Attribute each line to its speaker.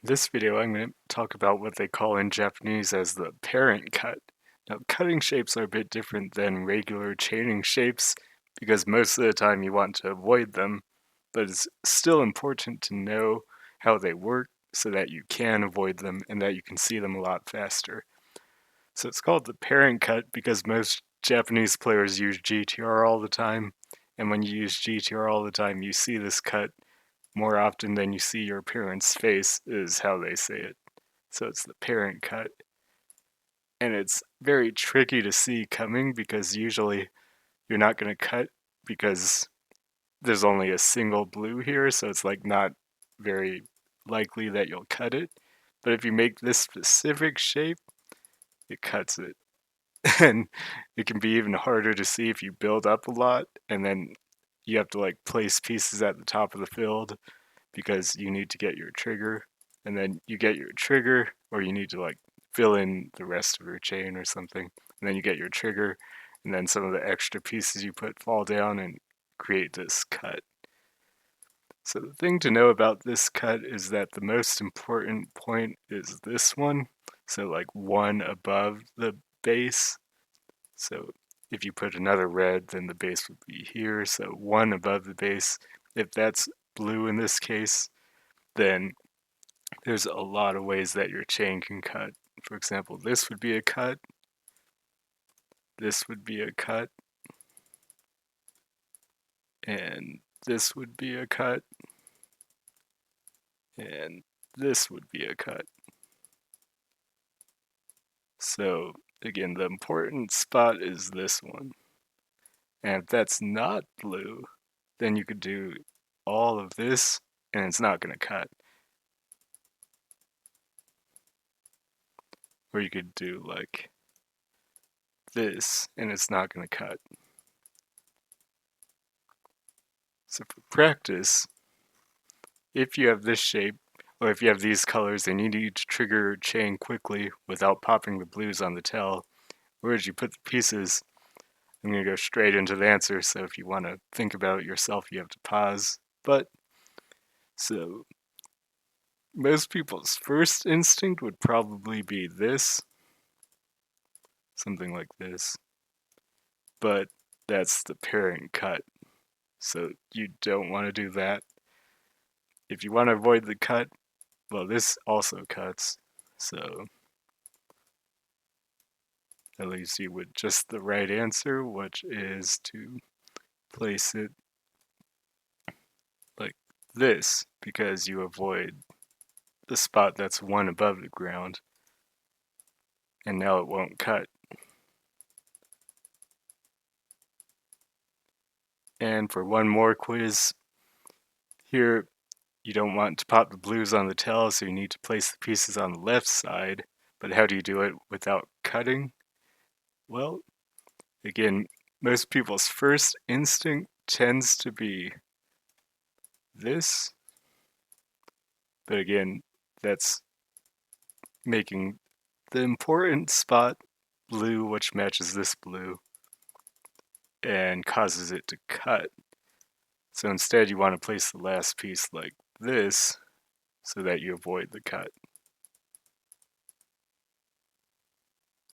Speaker 1: In this video, I'm going to talk about what they call in Japanese as the parent cut. Now, cutting shapes are a bit different than regular chaining shapes because most of the time you want to avoid them, but it's still important to know how they work so that you can avoid them and that you can see them a lot faster. So it's called the parent cut because most Japanese players use GTR all the time, and when you use GTR all the time, you see this cut more often than you see your parent's face, is how they say it. So it's the parent cut. And it's very tricky to see coming because usually you're not going to cut because there's only a single blue here, so it's like not very likely that you'll cut it. But if you make this specific shape, it cuts it. And it can be even harder to see if you build up a lot and then you have to like place pieces at the top of the field because you need to get your trigger, and then you get your trigger, or you need to like fill in the rest of your chain or something, and then you get your trigger, and then some of the extra pieces you put fall down and create this cut. So the thing to know about this cut is that the most important point is this one, so like one above the base. So if you put another red, then the base would be here, so one above the base. If that's blue in this case, then there's a lot of ways that your chain can cut. For example, this would be a cut, this would be a cut, and this would be a cut, and this would be a cut. So again, the important spot is this one. And if that's not blue, then you could do all of this and it's not going to cut. Or you could do like this and it's not going to cut. So for practice, if you have this shape, or if you have these colors and you need to trigger your chain quickly without popping the blues on the tail, where did you put the pieces? I'm going to go straight into the answer, so if you want to think about it yourself, you have to pause. But, so, most people's first instinct would probably be this, something like this. But that's the parent cut, so you don't want to do that. If you want to avoid the cut, well, this also cuts, so that leaves you with just the right answer, which is to place it like this, because you avoid the spot that's one above the ground, and now it won't cut. And for one more quiz, here you don't want to pop the blues on the tail, so you need to place the pieces on the left side, but how do you do it without cutting? Well, again, most people's first instinct tends to be this, but again, that's making the important spot blue, which matches this blue, and causes it to cut. So instead you want to place the last piece like this so that you avoid the cut.